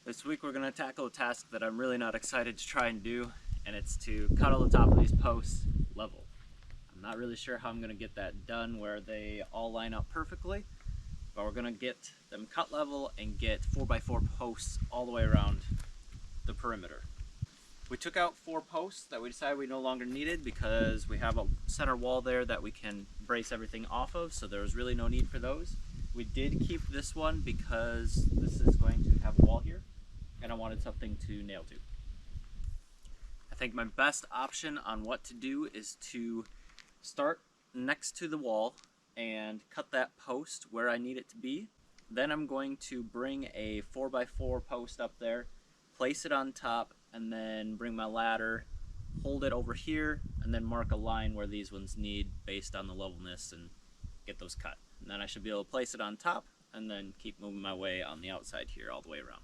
This week we're going to tackle a task that I'm really not excited to try and do, and it's to cut all the top of these posts level. I'm not really sure how I'm going to get that done where they all line up perfectly, but we're going to get them cut level and get 4x4 posts all the way around the perimeter. We took out 4 posts that we decided we no longer needed because we have a center wall there that we can brace everything off of, so there was really no need for those. We did keep this one because this is going to have a wall here, and I wanted something to nail to. I think my best option on what to do is to start next to the wall and cut that post where I need it to be. Then I'm going to bring a 4x4 post up there, place it on top, and then bring my ladder, hold it over here, and then mark a line where these ones need based on the levelness and get those cut. And then I should be able to place it on top and then keep moving my way on the outside here all the way around.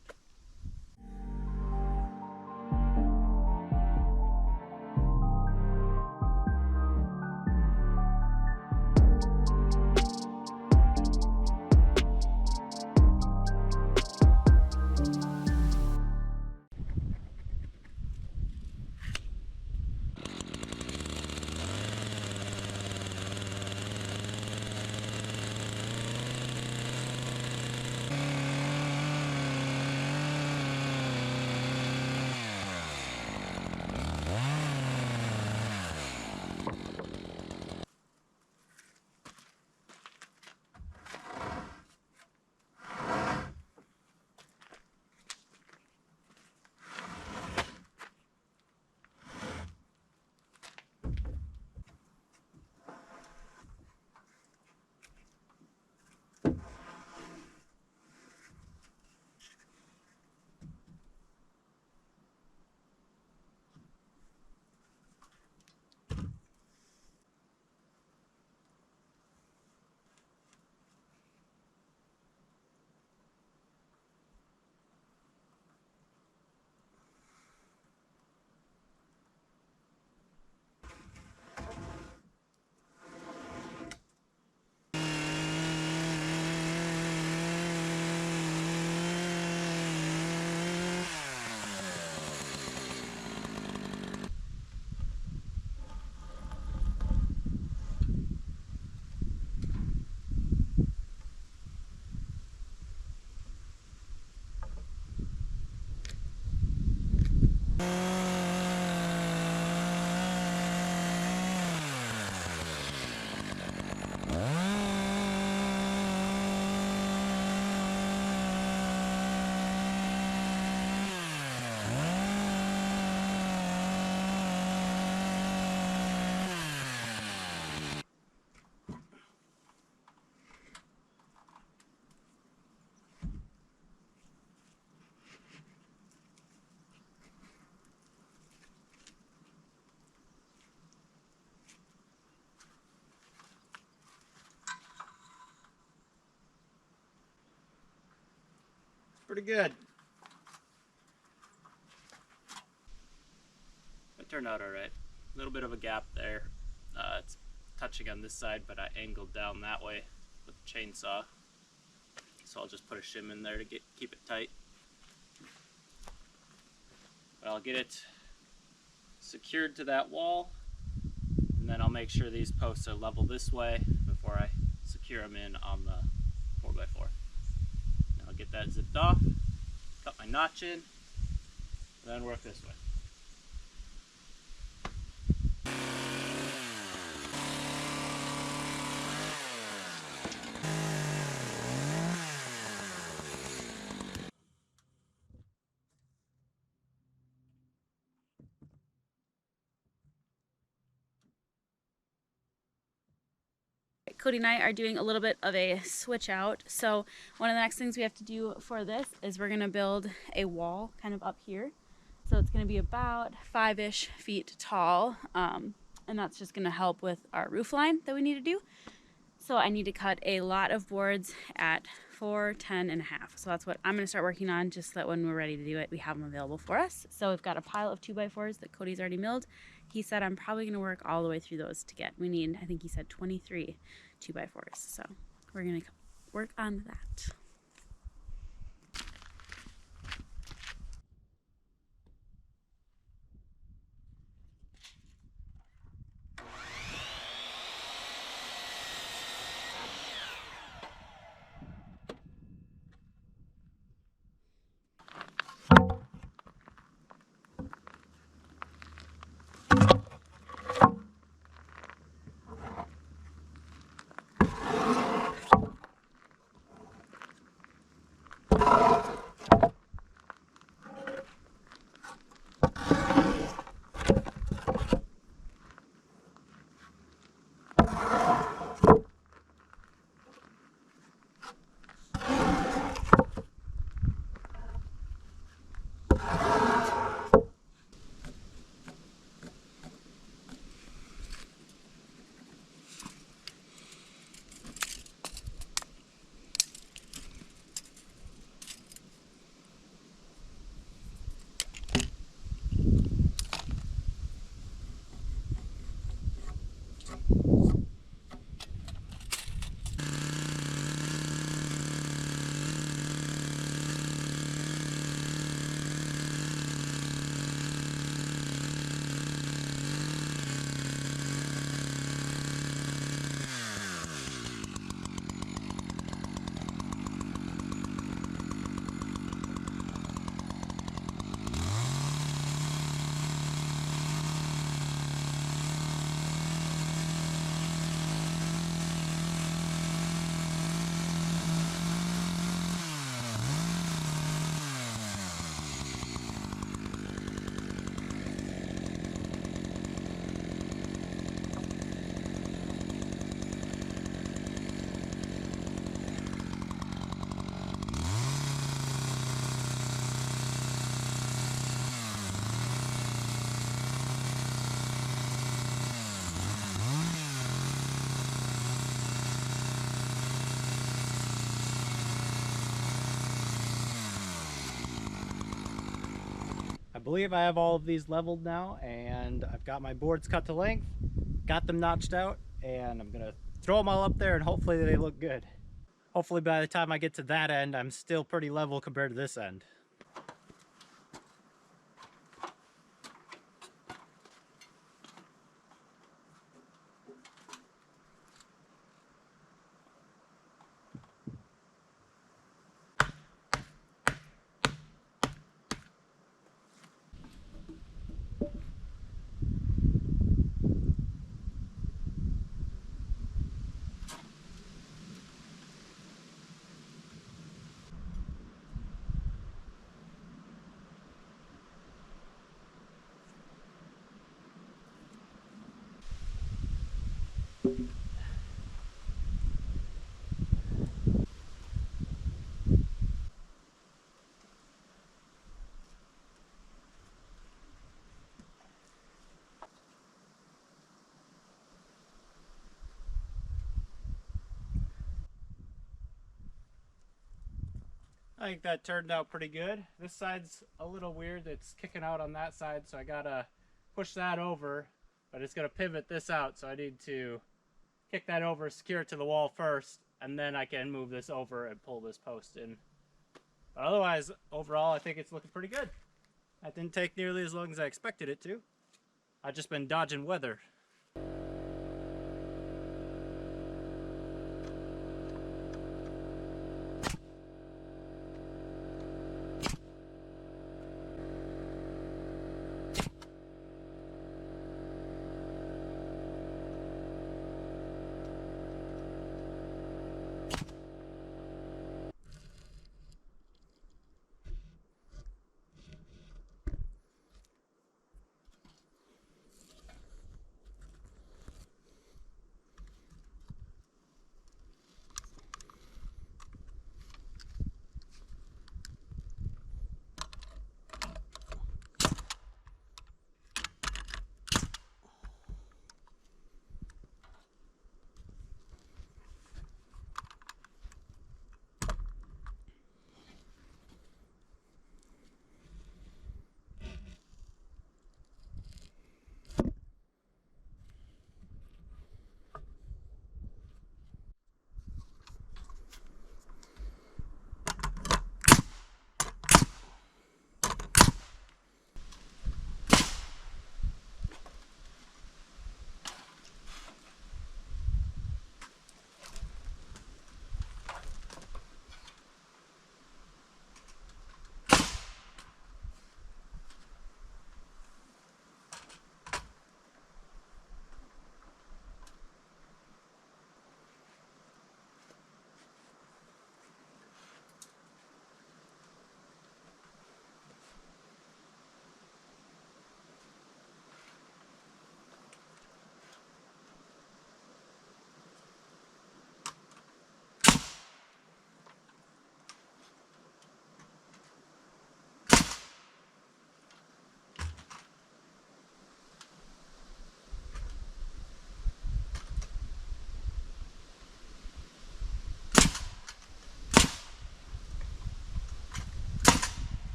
Pretty good. It turned out alright. A little bit of a gap there. It's touching on this side, but I angled down that way with the chainsaw. So I'll just put a shim in there to keep it tight. But I'll get it secured to that wall, and then I'll make sure these posts are level this way before I secure them in on the 4x4. I'll get that zipped off, cut my notch in, and then work this way. Cody and I are doing a little bit of a switch out. So one of the next things we have to do for this is we're gonna build a wall kind of up here. So it's gonna be about 5-ish feet tall. And that's just gonna help with our roof line that we need to do. So I need to cut a lot of boards at 4, 10 and a half. So that's what I'm gonna start working on, just so that when we're ready to do it, we have them available for us. So we've got a pile of 2x4s that Cody's already milled. He said I'm probably gonna work all the way through those to get, we need, I think he said 23 2x4s. So we're gonna work on that. believe I have all of these leveled now, and I've got my boards cut to length, got them notched out, and I'm gonna throw them all up there and hopefully they look good. Hopefully by the time I get to that end, I'm still pretty level compared to this end. I think that turned out pretty good. This side's a little weird. It's kicking out on that side, so I gotta push that over, but it's gonna pivot this out, so I need to kick that over, secure it to the wall first, and then I can move this over and pull this post in. But otherwise, overall, I think it's looking pretty good. That didn't take nearly as long as I expected it to. I've just been dodging weather.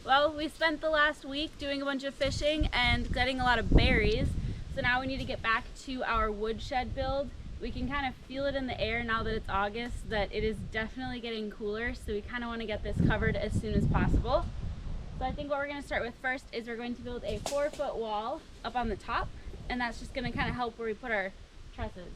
Well, we spent the last week doing a bunch of fishing and getting a lot of berries. So now we need to get back to our woodshed build. We can kind of feel it in the air now that it's August that it is definitely getting cooler. So we kind of want to get this covered as soon as possible. So I think what we're going to start with first is we're going to build a 4-foot wall up on the top. And that's just going to kind of help where we put our trusses.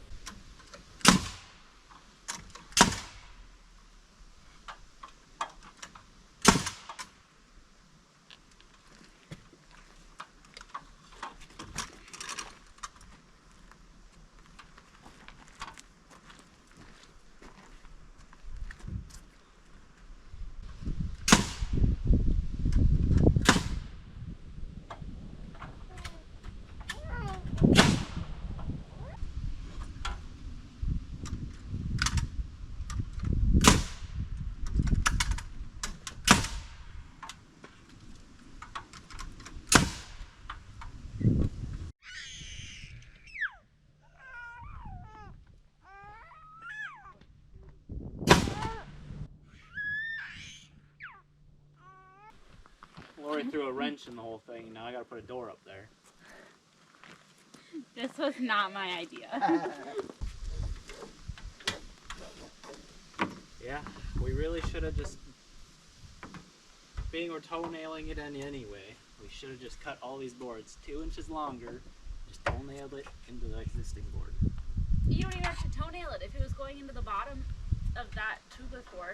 threw a wrench in the whole thing, and now I gotta put a door up there. This was not my idea. Yeah, we really should have just, being we're toenailing it in anyway, we should have just cut all these boards 2 inches longer, just toenailed it into the existing board. You don't even have to toenail it. If it was going into the bottom of that 2x4,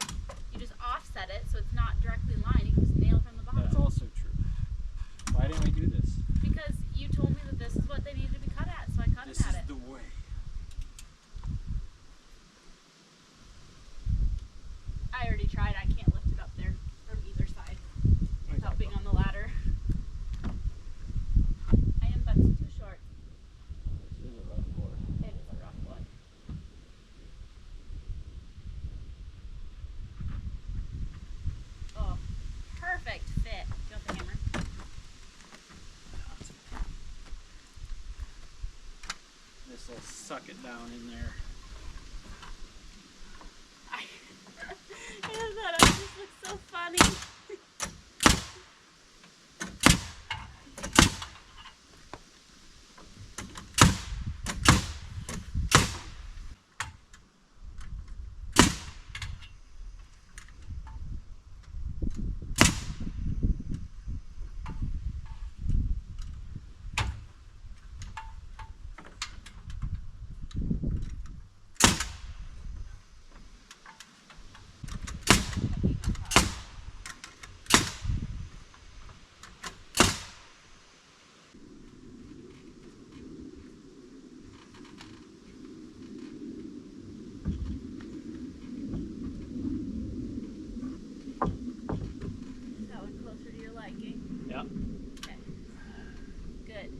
you just offset it so it's not directly in line. You can just nail it from the bottom. That's also true. Why didn't we do this? Because you told me that this is what they needed to be cut at, so I cut This them is at it. the way. I already tried. I can't lift it up there from either side without being on the ladder. I am but too short. This is a rough board. It is a rough one. Oh, perfect fit. Do you want the hammer? This will suck it down in there. I thought it just looks so funny. Is that one closer to your liking? Yep. Okay. Good.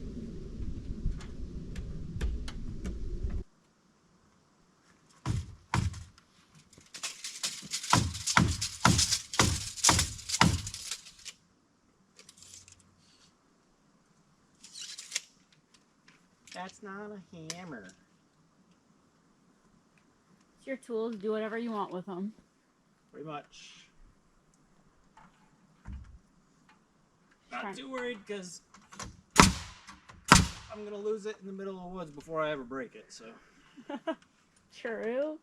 That's not a hammer. It's your tools. Do whatever you want with them. Pretty much. Fine. Not too worried because I'm gonna lose it in the middle of the woods before I ever break it, so. True.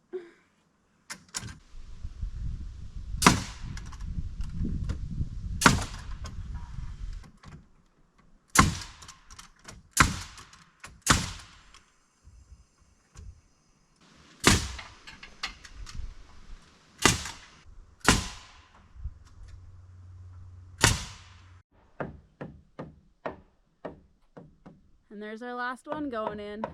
And there's our last one going in.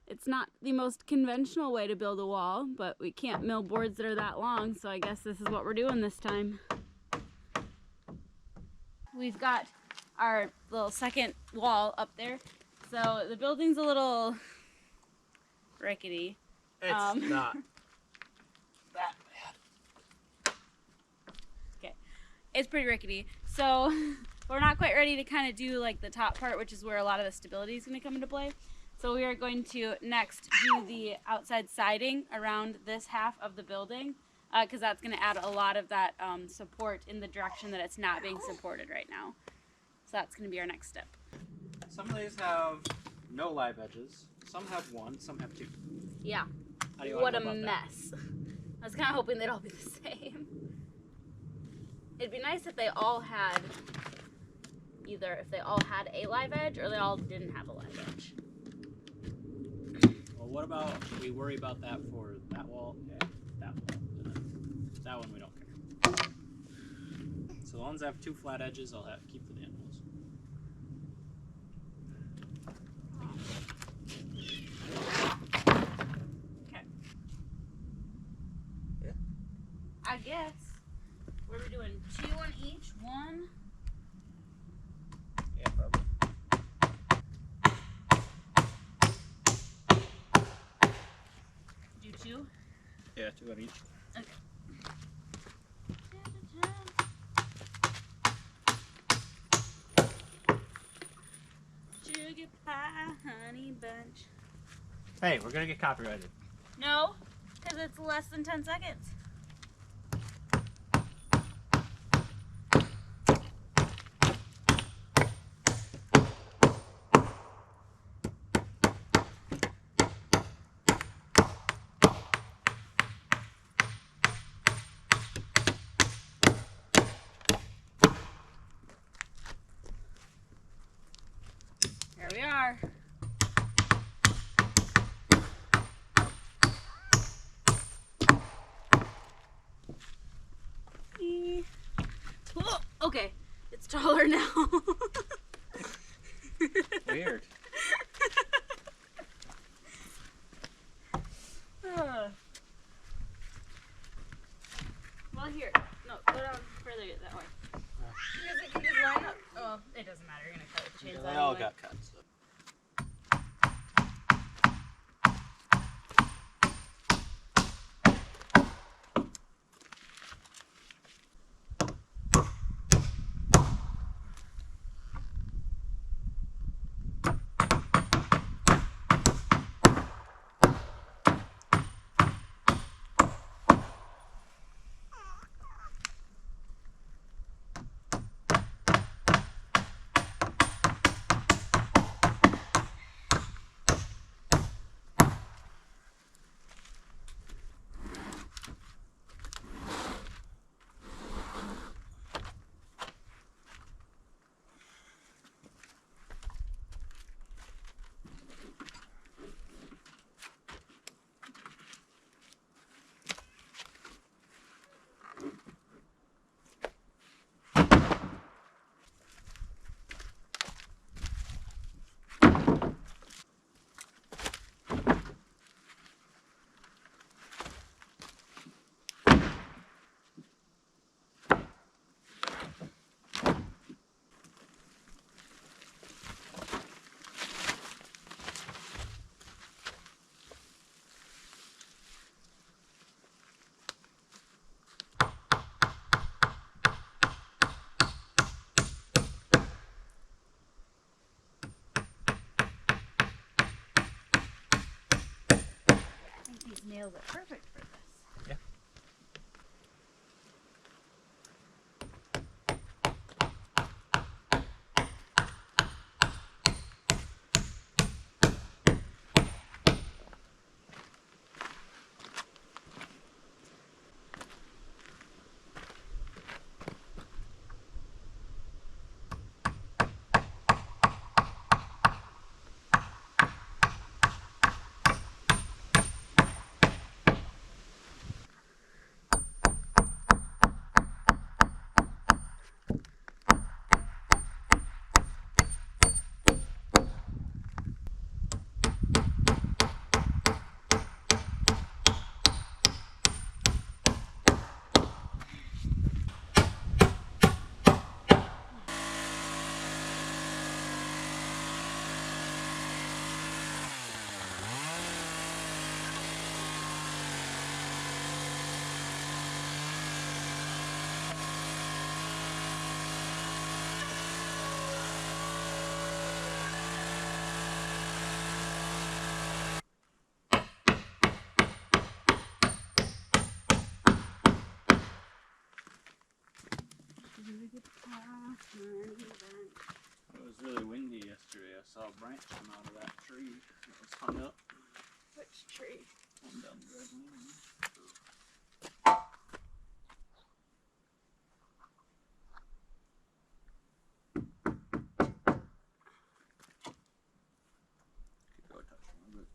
It's not the most conventional way to build a wall, but we can't mill boards that are that long, so I guess this is what we're doing this time. We've got our little second wall up there. So the building's a little rickety. It's not that bad. Okay, it's pretty rickety. So we're not quite ready to kind of do like the top part, which is where a lot of the stability is going to come into play. So we are going to next do the outside siding around this half of the building, because that's going to add a lot of that support in the direction that it's not being supported right now. So that's going to be our next step. Some of these have no live edges. Some have one, some have two. Yeah. How do you What want a to know about mess. I was kind of hoping they'd all be the same. It'd be nice if they all had either if they all had a live edge or they all didn't have a live edge. Well, what about we worry about that for that wall and that wall? And then that one we don't care. So the ones that have two flat edges, I'll have keep for the animals. Okay. Yeah. I guess. What are we doing? 2 on each? 1? Yeah, probably. Do 2? Yeah, 2 on each. Okay. Sugar pie, honey bunch. Hey, we're gonna get copyrighted. No, because it's less than 10 seconds. It's taller now. Weird. Well, here. No, go down further that way. Because it can just line up. Oh, it doesn't matter. You're going to cut with the chainsaw. They all anyway. got cuts. These nails are perfect for this. Yeah. It was really windy yesterday. I saw a branch come out of that tree that was hung up. Which tree? One down the red lane. Could go touch one of it.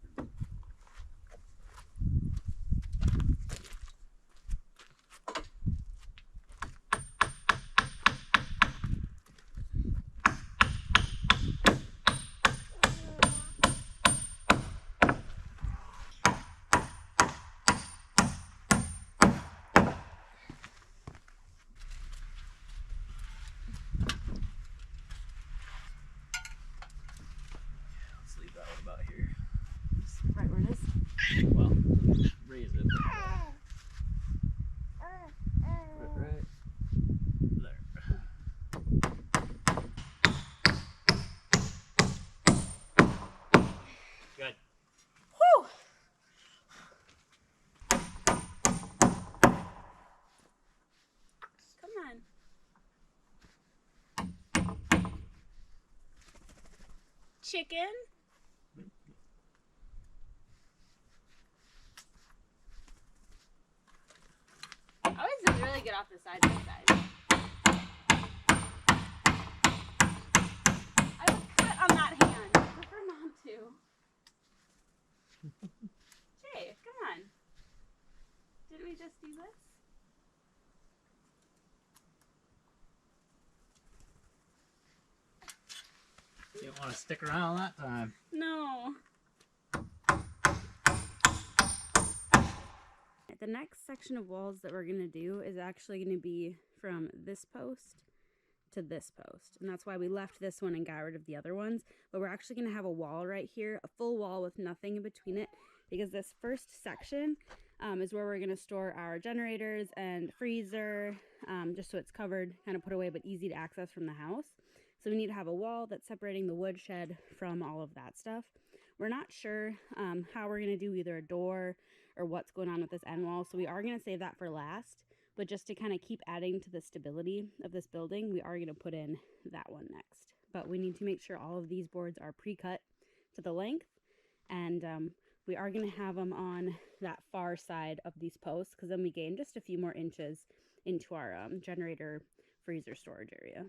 Let's leave that one about here. Right where it is. Well, raise it. Right there. Good. Whew! Come on. Chicken? I always did really good off the side by side. I was cut on that hand. I prefer not to. Jay, come on. Didn't we just do this? want to stick around that time. No. The next section of walls that we're going to do is actually going to be from this post to this post. And that's why we left this one and got rid of the other ones. But we're actually going to have a wall right here, a full wall with nothing in between it, because this first section is where we're going to store our generators and freezer, just so it's covered, kind of put away, but easy to access from the house. So we need to have a wall that's separating the woodshed from all of that stuff. We're not sure how we're going to do either a door or what's going on with this end wall, so we are going to save that for last. But just to kind of keep adding to the stability of this building, we are going to put in that one next. But we need to make sure all of these boards are pre-cut to the length, and we are going to have them on that far side of these posts, because then we gain just a few more inches into our generator freezer storage area.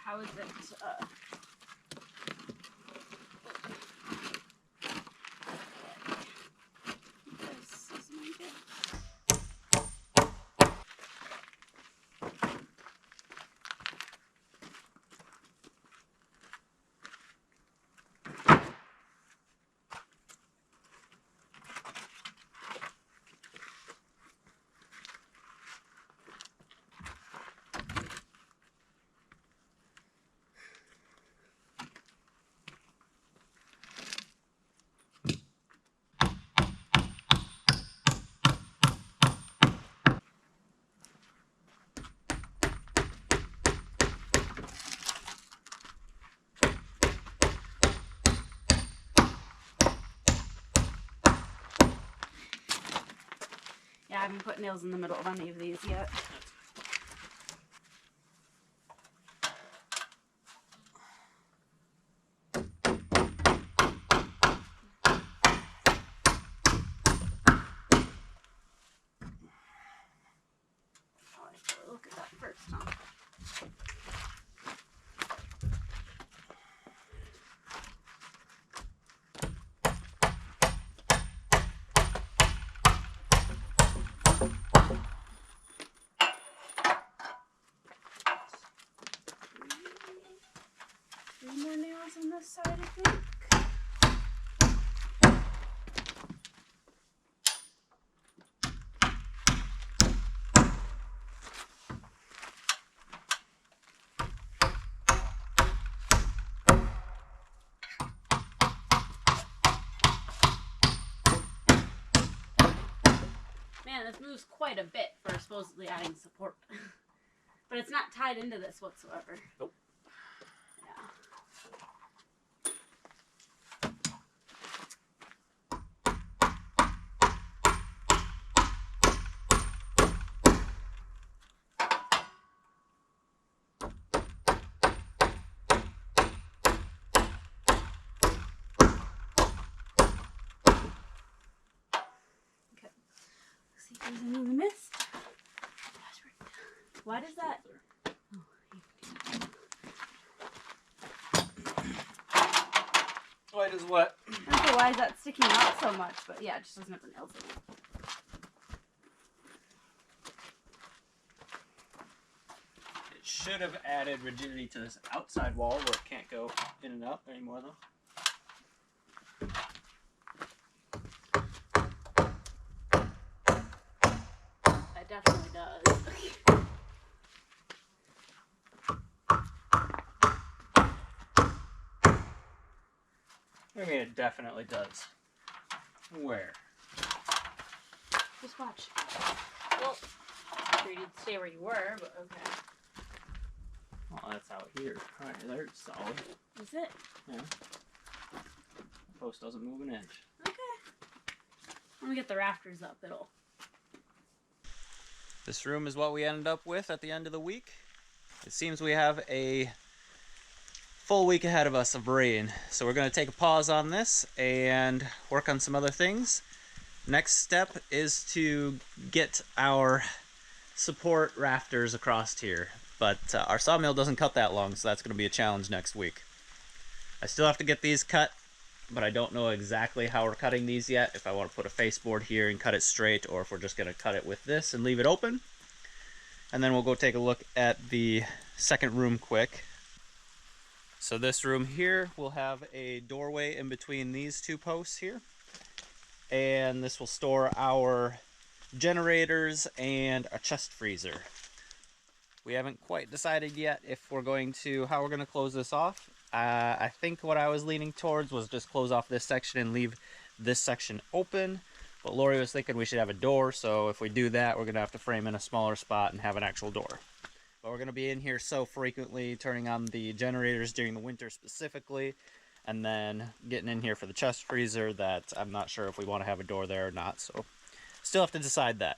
How is it? This is my good. Yeah, I haven't put nails in the middle of any of these yet. Oh, I have to look at that first, huh? Three more nails on this side, I think. Man, this moves quite a bit for supposedly adding support. But it's not tied into this whatsoever. Nope. See if there's any we missed. Why does that? Why does what? I don't know why is that sticking out so much, but yeah, it just doesn't have the nails in it. It should have added rigidity to this outside wall where it can't go in and out anymore, though. It definitely does. I mean, it definitely does. Where? Just watch. Well, you did stay where you were, but okay. Well, that's out here. Alright, there's solid. Is it? Yeah. The post doesn't move an inch. Okay. When we get the rafters up, it'll. This room is what we ended up with at the end of the week. It seems we have a full week ahead of us of rain, so we're going to take a pause on this and work on some other things. Next step is to get our support rafters across here, but our sawmill doesn't cut that long, so that's going to be a challenge next week. I still have to get these cut but I don't know exactly how we're cutting these yet. If I want to put a face board here and cut it straight, or if we're just going to cut it with this and leave it open. And then we'll go take a look at the second room quick. So this room here will have a doorway in between these two posts here. And this will store our generators and a chest freezer. We haven't quite decided yet if we're going to, how we're going to close this off. I think what I was leaning towards was just close off this section and leave this section open. But Lori was thinking we should have a door, so if we do that, we're going to have to frame in a smaller spot and have an actual door. But we're going to be in here so frequently, turning on the generators during the winter specifically, and then getting in here for the chest freezer, that I'm not sure if we want to have a door there or not. So still have to decide that.